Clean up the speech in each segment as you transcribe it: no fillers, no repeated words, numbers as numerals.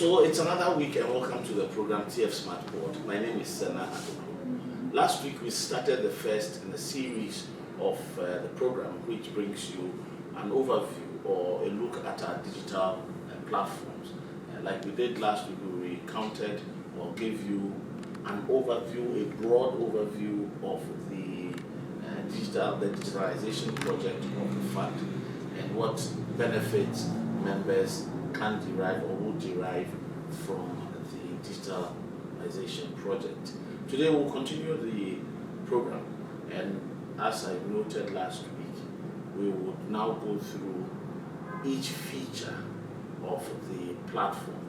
So it's another week and welcome to the program TF Smartpod. My name is Sana Adoko. Last week we started the first in a series of the program which brings you an overview or a look at our digital platforms. Like we did last week, we recounted or gave you an overview, a broad overview of the digitalization project of the fund and what benefits members can derive or will derive from the digitalization project. Today we'll continue the program, and as I noted last week, we would now go through each feature of the platform.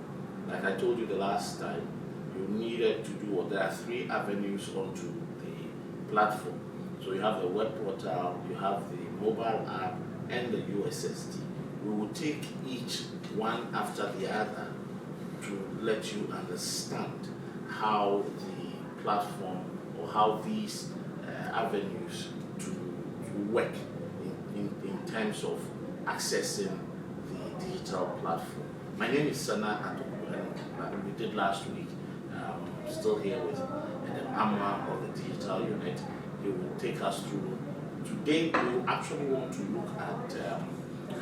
Like I told you the last time, you needed to do, or there are three avenues onto the platform. So you have the web portal, you have the mobile app, and the USSD. We will take each one after the other to let you understand how the platform or how these avenues to work in terms of accessing the digital platform. My name is Sana Adoko, and we did last week. Still here with an Amma of the digital unit. He will take us through. Today we actually want to look at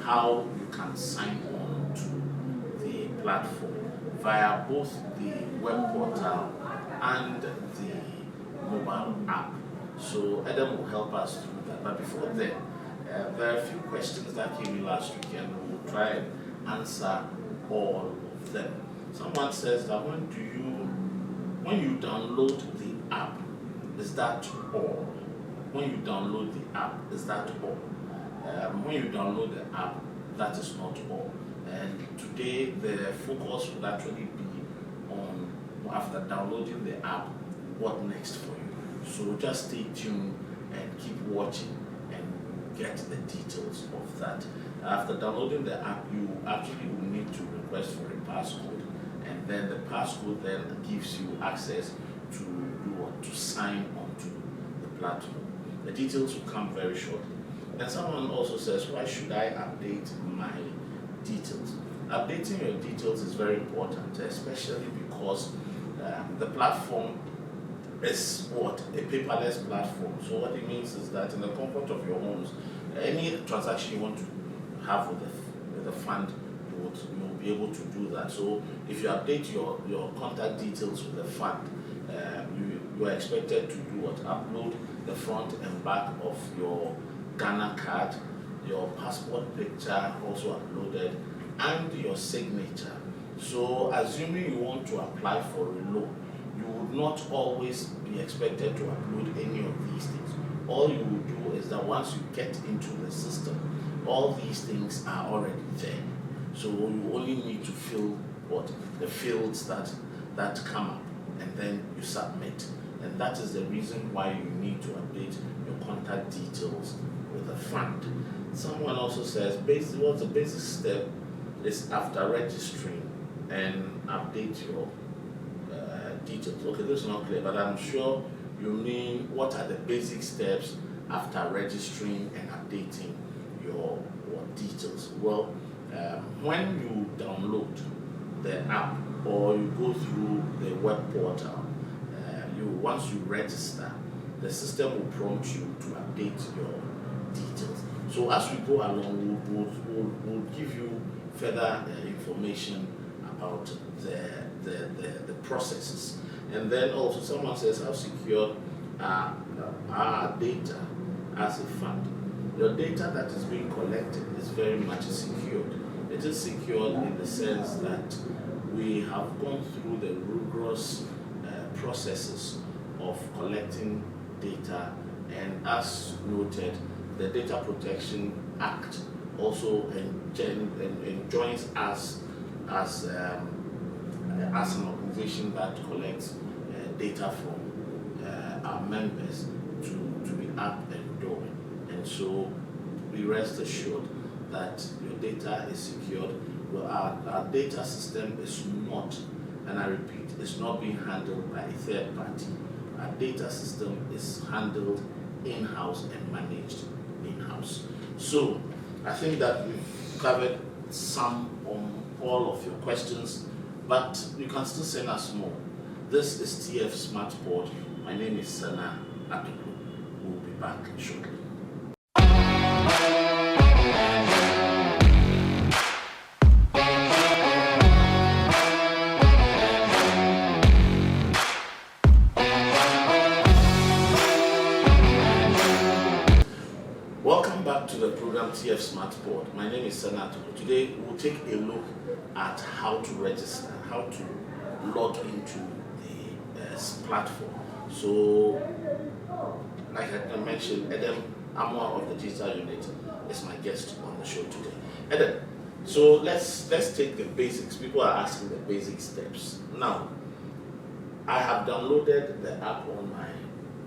how you can sign on to the platform via both the web portal and the mobile app. So Adam will help us through that. But before then, there are a few questions that came in last week and we will try and answer all of them. Someone says that when you download the app, is that all? When you download the app, is that all? When you download the app, that is not all. And today the focus will actually be on, after downloading the app, what next for you. So just stay tuned and keep watching and get the details of that. After downloading the app, you actually will need to request for a passcode, and then the passcode then gives you access to do what? To sign onto the platform. The details will come very shortly. And someone also says, why should I update my details? Updating your details is very important, especially because the platform is what? A paperless platform. So what it means is that in the comfort of your homes, any transaction you want to have with the fund, you will be able to do that. So if you update your contact details with the fund, you are expected to do what? Upload the front and back of your Ghana card, your passport picture also uploaded, and your signature. So assuming you want to apply for a loan, you would not always be expected to upload any of these things. All you will do is that once you get into the system, all these things are already there. So you only need to fill the fields that come up, and then you submit. And that is the reason why you need to update your contact details with the fund. Someone also says, what's the basic step is after registering and update your details. Okay, this is not clear, but I'm sure you mean what are the basic steps after registering and updating your details. Well, when you download the app or you go through the web portal, once you register, the system will prompt you to update your details. So as we go along, we'll give you further information about the processes. And then also someone says, how secure are our data as a fund? Your data that is being collected is very much secured. It is secured in the sense that we have gone through the rigorous processes of collecting data, and as noted, the Data Protection Act also enjoins us as an organization that collects data from our members to be up and doing. And so be rest assured that your data is secured. Well, our data system is not, and I repeat, it's not being handled by a third party. Our data system is handled in-house and managed in-house. So I think that we've covered some on all of your questions, but you can still send us more. This is TF Smartpod. My name is Sana Atuku. We'll be back shortly. Welcome back to the program TF Smartpod. My name is Sana Atuku. Today we'll take a look at how to register, how to log into the platform. So, like I mentioned, Adam Amwa of the digital unit is my guest on the show today. Adam, so let's take the basics. People are asking the basic steps. Now, I have downloaded the app on my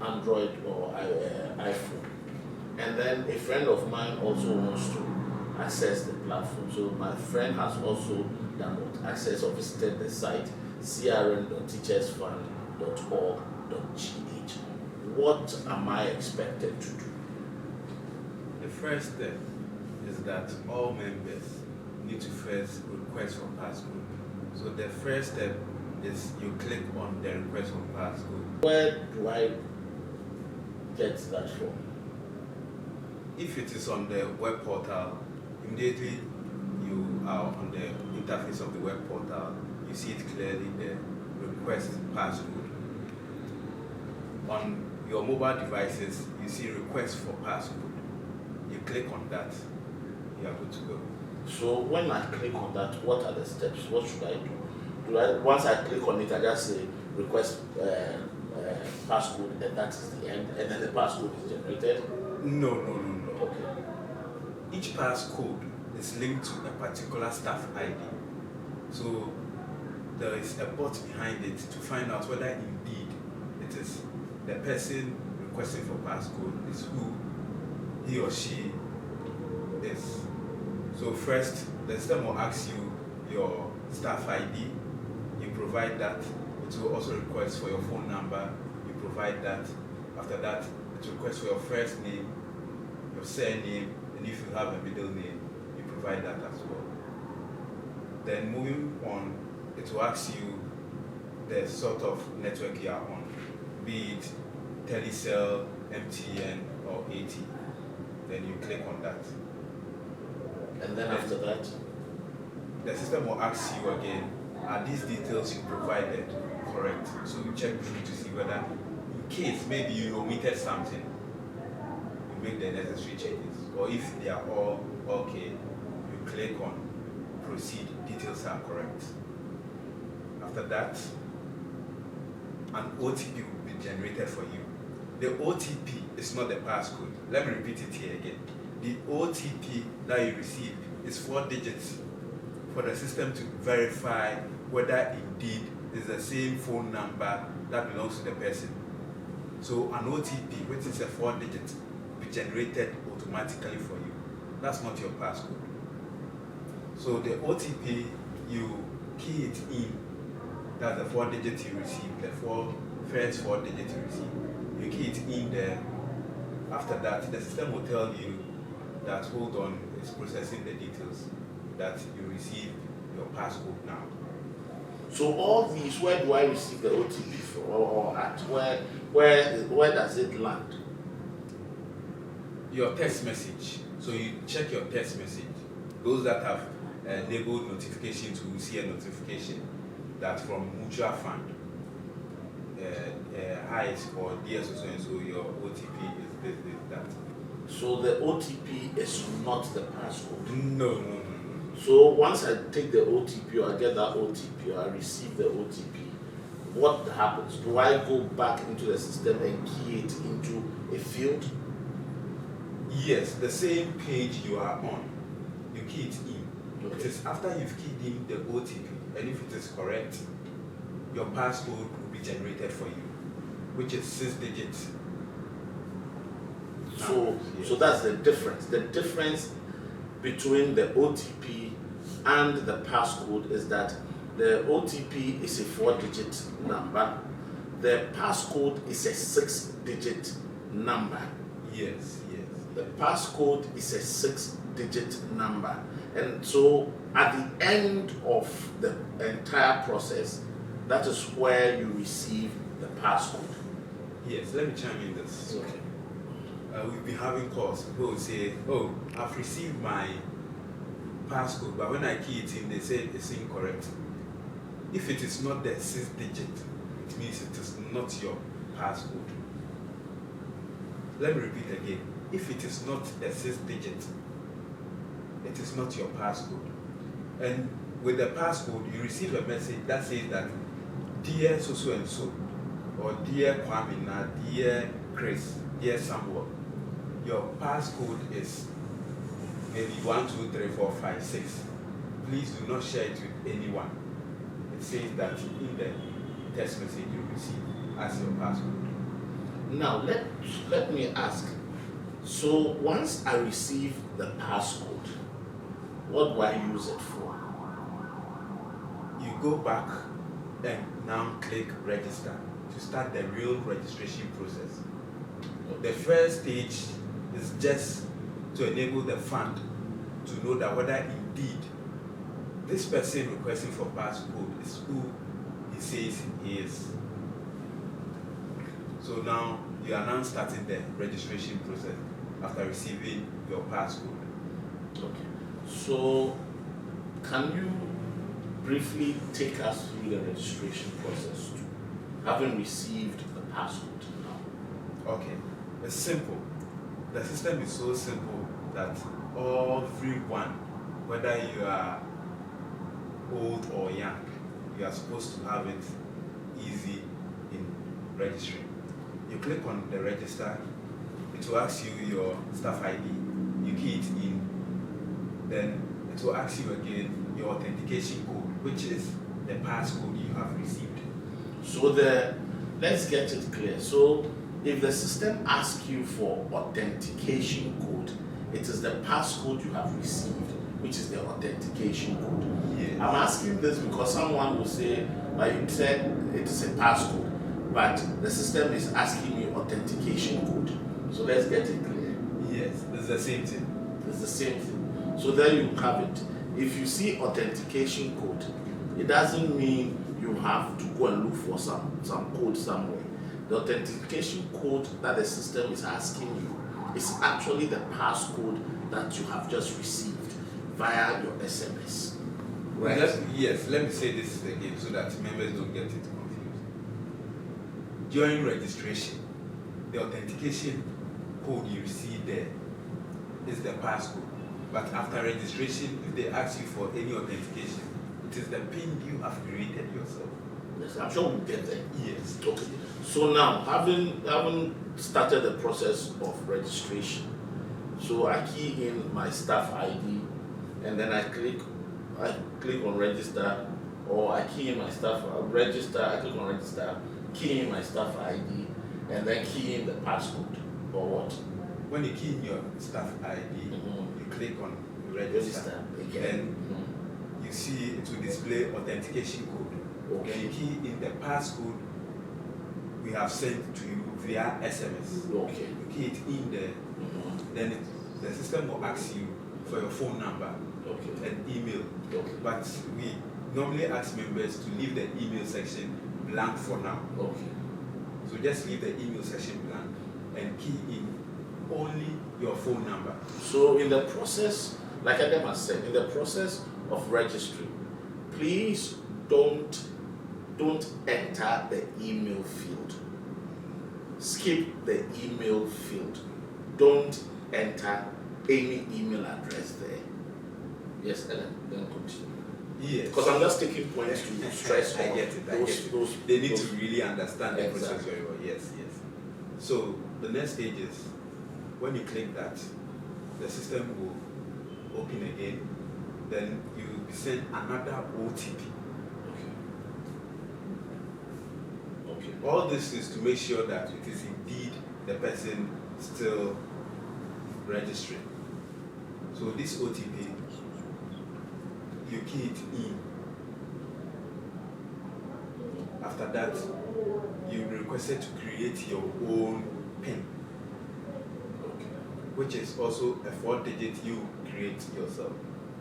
Android or iPhone, and then a friend of mine also wants to access the platform. So my friend has also downloaded, access or visited the site crn.teachersfund.org.gh. What am I expected to do? The first step is that all members need to first request for passcode. So the first step is you click on the request for passcode. Where do I get that from? If it is on the web portal, immediately you are on the interface of the web portal, you see it clearly there, request passcode. On your mobile devices, you see request for passcode. You click on that, you are good to go. So when I click on that, what are the steps? What should I do? Once I click on it, I just say request passcode, and that is the end, and then the passcode is generated? No. Okay. Each passcode is linked to a particular staff ID. So there is a bot behind it to find out whether indeed it is the person requesting for passcode is who he or she is. So first, the system will ask you your staff ID, you provide that. It will also request for your phone number, you provide that. After that, it requests for your first name, your surname, and if you have a middle name, you provide that as well. Then moving on, it will ask you the sort of network you are on, be it Telecel, MTN, or AT. Then you click on that. And then after that, the system will ask you again, are these details you provided correct? So you check through to see whether, in case maybe you omitted something, you make the necessary changes. Or if they are all okay, you click on proceed, details are correct. After that, an OTP will be generated for you. The OTP is not the passcode. Let me repeat it here again. The OTP that you receive is 4 digits for the system to verify whether indeed it's the same phone number that belongs to the person. So an OTP, which is a 4 digit, will be generated automatically for you. That's not your passcode. So the OTP, you key it in. That's the 4 digits you receive, the first 4 digits you receive. You key it in there. After that, the system will tell you that, hold on, it's processing the details, that you receive your passcode now. so all these, where do I receive the OTP from, or at where does it land? Your text message. So you check your text message. Those that have enabled notifications will see a notification that from mutual fund, highs or DS or so and so, your OTP is this, that. So the OTP is not the passcode? No. So once I take the OTP, or I get that OTP, or I receive the OTP, what happens? Do I go back into the system and key it into a field? Yes, the same page you are on, you key it in. Okay. It is after you've keyed in the OTP, and if it is correct, your passcode will be generated for you, which is 6 digits. So that's the difference. The difference between the OTP and the passcode is that the OTP is a 4-digit number. The passcode is a 6-digit number. Yes. The passcode is a 6-digit number. And so at the end of the entire process, that is where you receive the passcode. Yes, let me chime in this. Okay. We've been having calls. People will say, "Oh, I've received my passcode, but when I key it in, they say it's incorrect." If it is not the 6th digit, it means it is not your passcode. Let me repeat again. If it is not the 6th digit, it is not your passcode. And with the passcode, you receive a message that says that, "Dear so and so," or "Dear Kwamina, dear Chris, dear Samuel, your passcode is maybe 1, 2, 3, 4, 5, 6. Please do not share it with anyone." It says that in the text message you receive as your passcode. Now let me ask. So once I receive the passcode, what do I use it for? You go back and now click register to start the real registration process. The first stage is just to enable the fund to know that whether indeed this person requesting for passcode is who he says he is. So now you are now starting the registration process after receiving your passcode. Okay. So can you briefly take us through the registration process too, having received the passcode now? Okay, it's simple. The system is so simple that everyone, whether you are old or young, you are supposed to have it easy in registering. You click on the register, it will ask you your staff ID, you key it in, then it will ask you again your authentication code, which is the passcode you have received. So let's get it clear. So if the system asks you for authentication code, it is the passcode you have received, which is the authentication code. Yes. I'm asking this because someone will say, but you said it is a passcode, but the system is asking you authentication code. So let's get it clear. Yes, it's the same thing. It's the same thing. So there you have it. If you see authentication code, it doesn't mean you have to go and look for some code somewhere. The authentication code that the system is asking you is actually the passcode that you have just received via your SMS. Right? Yes, let me say this again so that members don't get it confused. During registration, the authentication code you receive there is the passcode. But after registration, if they ask you for any authentication, it is the PIN you have created yourself. Yes, I'm sure we'll get there. Yes. Okay. So now, having started the process of registration, so I key in my staff ID, and then I click on register, or I key in my staff register. I click on register, key in my staff ID, and then key in the passcode, or what? When you key in your staff ID, you click on register again. Then you see it will display authentication code. Okay. When you key in the passcode we have sent to you via SMS. Okay. You key it in there, then the system will ask you for your phone number and email. Okay. But we normally ask members to leave the email section blank for now. Okay. So just leave the email section blank and key in only your phone number. So in the process, like Adam has said, in the process of registering, please don't enter the email field. Skip the email field. Don't enter any email address there. Yes, Ellen, then continue. Yes. Because I'm just taking points to stress I on get it. those. They need to really understand the process Exactly. very well. Yes, yes. So the next stage is when you click that, the system will open again. Then you will be sent another OTP. Okay. All this is to make sure that it is indeed the person still registering. So this OTP, you key it in. After that, you'll be requested to create your own PIN, which is also a 4-digit you create yourself.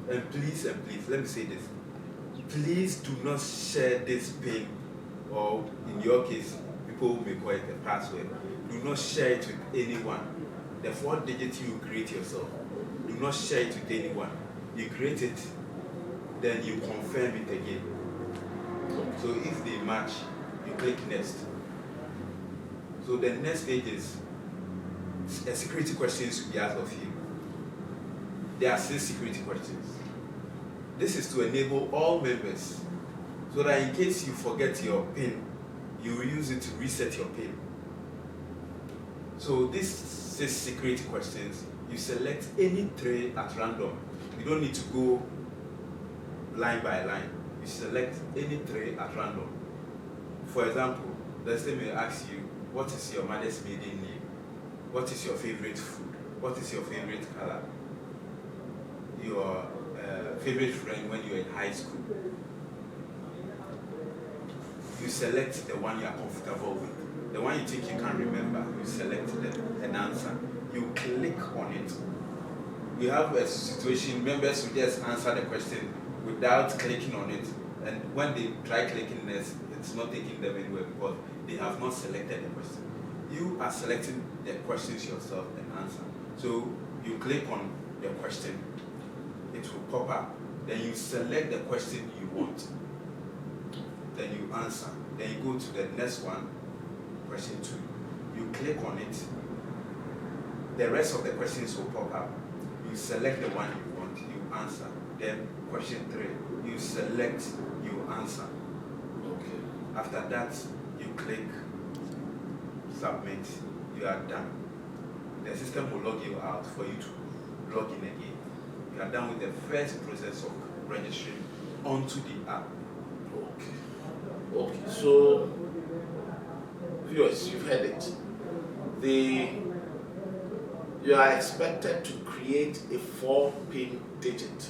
And please, let me say this. Please do not share this PIN, or in your case, people may call it a password. Do not share it with anyone. The 4 digits you create yourself. Do not share it with anyone. You create it, then you confirm it again. So if they match, you click next. So the next page is a security questions to be asked of you. There are 6 security questions. This is to enable all members so that in case you forget your PIN, you will use it to reset your PIN. So these 6 security questions, you select any 3 at random. You don't need to go line by line. You select any 3 at random. For example, let's say me ask you, what is your mother's maiden name? What is your favorite food? What is your favorite color? Your favorite friend when you were in high school? You select the one you are comfortable with. The one you think you can remember, you select an answer. You click on it. We have a situation, members will just answer the question without clicking on it. And when they try clicking this, it's not taking them anywhere because they have not selected the question. You are selecting the questions yourself and answer. So you click on the question, it will pop up. Then you select the question you want. Then you answer. Then you go to the next one, question 2. You click on it. The rest of the questions will pop up. You select the one you want, you answer. Then question 3, you select, you answer. Okay. After that, you click submit. You are done. The system will log you out for you to log in again. You are done with the first process of registering onto the app. Okay. Okay. So, viewers, you've heard it. You are expected to create a 4-pin digit.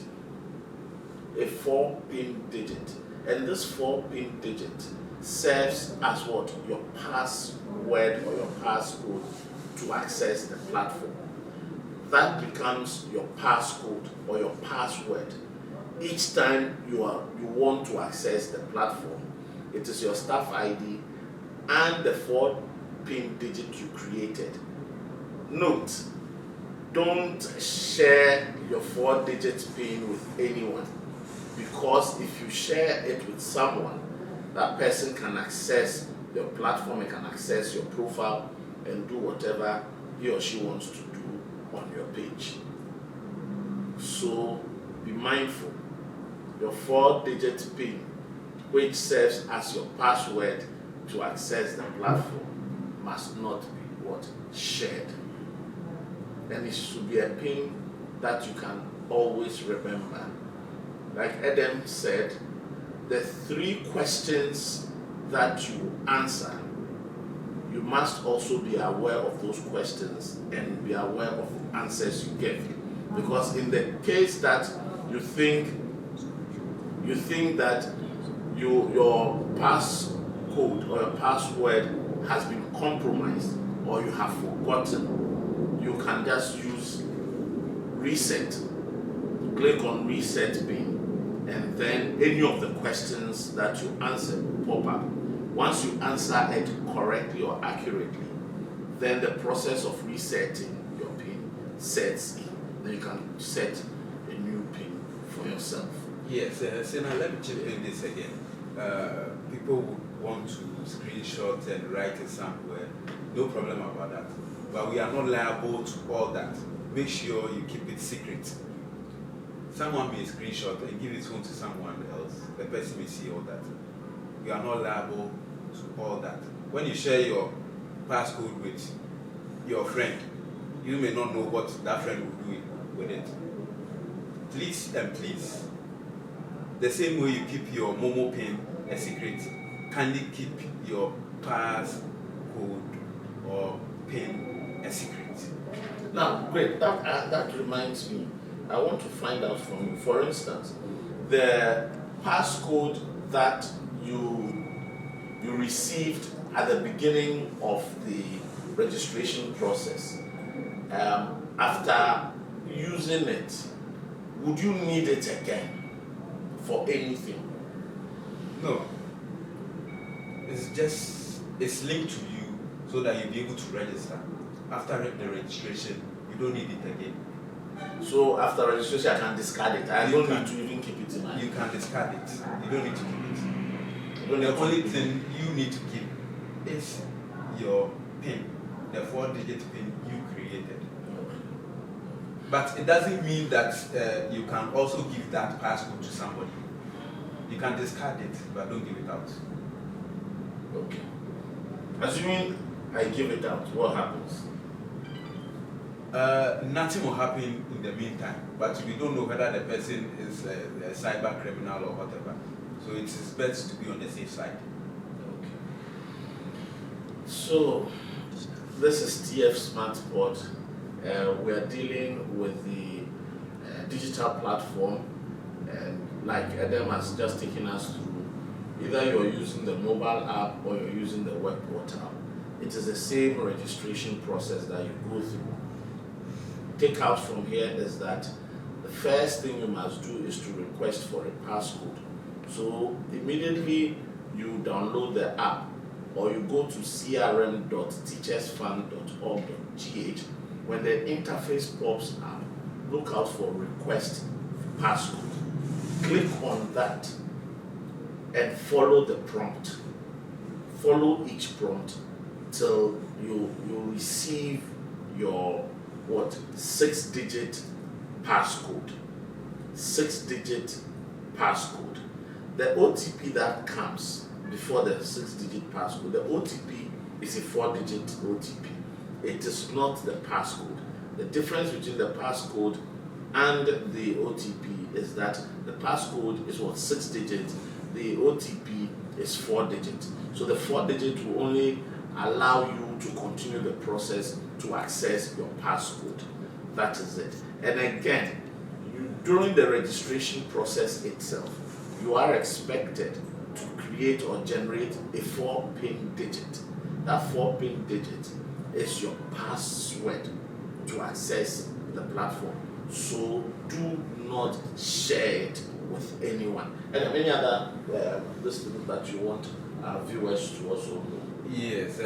A 4-pin digit. And this 4-pin digit serves as what? Your password or your passcode to access the platform. That becomes your passcode or your password. Each time you want to access the platform, it is your staff ID and the 4-pin digit you created. Note, don't share your 4-digit PIN with anyone, because if you share it with someone, that person can access your platform, and can access your profile and do whatever he or she wants to do on your page. So be mindful. Your 4-digit PIN, which serves as your password to access the platform, must not be what? Shared. And it should be a PIN that you can always remember. Like Adam said, the 3 questions that you answer, you must also be aware of those questions and be aware of the answers you give. Because in the case that you think that your passcode or your password has been compromised or you have forgotten, you can just use reset. Click on reset PIN, and then any of the questions that you answer will pop up. Once you answer it correctly or accurately, then the process of resetting your PIN sets in. Then you can set a new PIN for yourself. Yes, so now let me chip in this again. People would want to screenshot and write it somewhere. No problem about that. But we are not liable to all that. Make sure you keep it secret. Someone may screenshot and give it home to someone else. The person may see all that. We are not liable to all that. When you share your passcode with your friend, you may not know what that friend will do with it. Please and please, the same way you keep your Momo PIN a secret, kindly keep your passcode or PIN a secret. Now, great. That reminds me. I want to find out from you. For instance, the passcode that you received at the beginning of the registration process. After using it, would you need it again for anything? No. It's linked to you so that you'll be able to register. After the registration, you don't need it again. So after registration, I can discard it. I don't need to even keep it in my. You can discard it. You don't need to keep it. The only thing you need to keep is your PIN, the 4-digit PIN you created. But it doesn't mean that you can also give that passcode to somebody. You can discard it, but don't give it out. Okay. Assuming I give it out, what happens? Nothing will happen in the meantime, but we don't know whether the person is a cyber criminal or whatever. So it is best to be on the safe side. Okay. So this is TF Smartpod. We are dealing with the digital platform, and like Adam has just taken us through, either you're using the mobile app or you're using the web portal. It is the same registration process that you go through. Take out from here is that the first thing you must do is to request for a passcode. So immediately you download the app or you go to crm.teachersfund.org.gh. When the interface pops up, look out for request passcode. Click on that and follow the prompt. Follow each prompt till you receive your 6-digit passcode. 6-digit passcode. The OTP that comes before the 6-digit passcode, the OTP is a 4-digit OTP. It is not the passcode. The difference between the passcode and the OTP is that the passcode is 6 digits, the OTP is 4 digits. So the 4 digit will only allow you to continue the process to access your passcode. That is it. And again, during the registration process itself, you are expected to create or generate a 4-pin digit. That 4-pin digit is your password to access the platform. So do not share it with anyone. And any other listeners that you want our viewers to also know? Yes,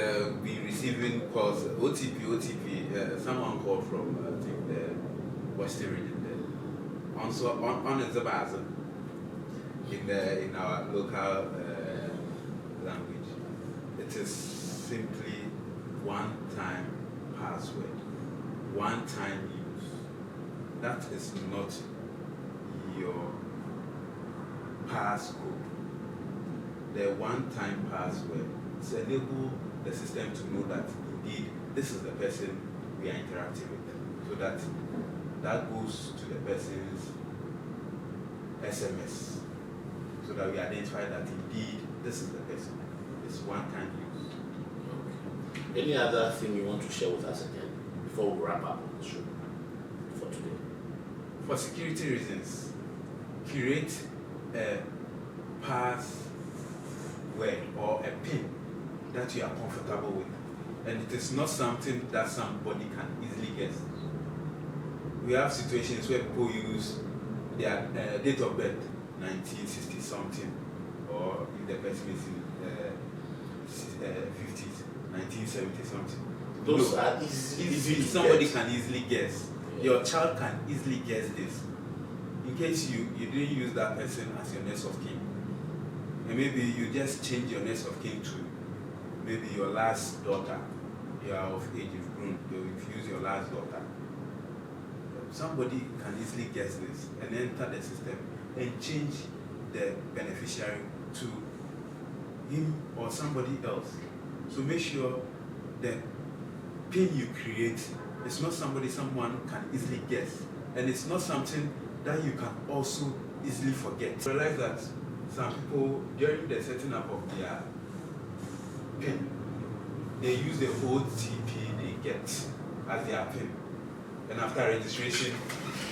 we receiving calls, OTP. Someone called from I think the Western region there. Also on the Zabaza in our local language. It is simply one-time password, one-time use. That is not your passcode. The one-time password to enable the system to know that indeed this is the person we are interacting with, so that goes to the person's SMS, so that we identify that indeed this is the person. It's one-time use. Okay. Any other thing you want to share with us again before we wrap up on the show for today? For security reasons, create a password or a PIN that you are comfortable with, and it is not something that somebody can easily guess. We have situations where people use their date of birth, 1960 something, or if the person is in 50s, 1970 something. Those are easy somebody get. can easily guess. Yeah. Your child can easily guess this. In case you didn't use that person as your next of kin, and maybe you just change your next of kin to maybe your last daughter. You are of age, you've grown, you've used your last daughter. Somebody can easily guess this and enter the system and change the beneficiary to him or somebody else. So make sure the PIN you create is not someone can easily guess, and it's not something that you can also easily forget. Realize that some people, during the setting up of their PIN, they use the OTP they get as their PIN, and after registration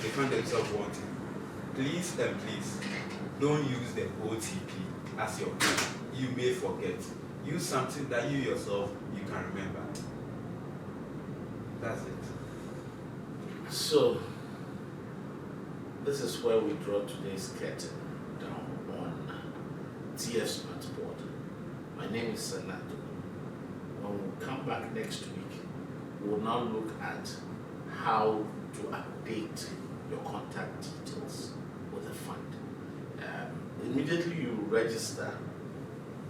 they find themselves wanting. Please don't use the OTP as your PIN. You may forget. Use something that you yourself you can remember. That's it. So this is where we draw today's curtain down on TF Smartpod. My name is Senato. When we come back next week, we will now look at how to update your contact details with the fund. Immediately you register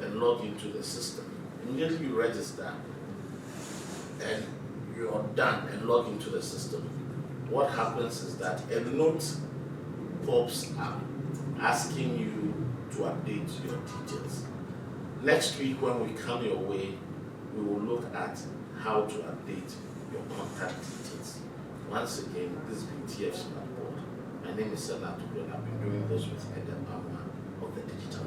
and log into the system. Immediately you register and you're done and log into the system, what happens is that a note pops up asking you to update your details. Next week when we come your way, we will look at how to update your contact details. Once again, this has been TF Smartpod. My name is Senato, and I've been doing this with Edem Amma of the Digital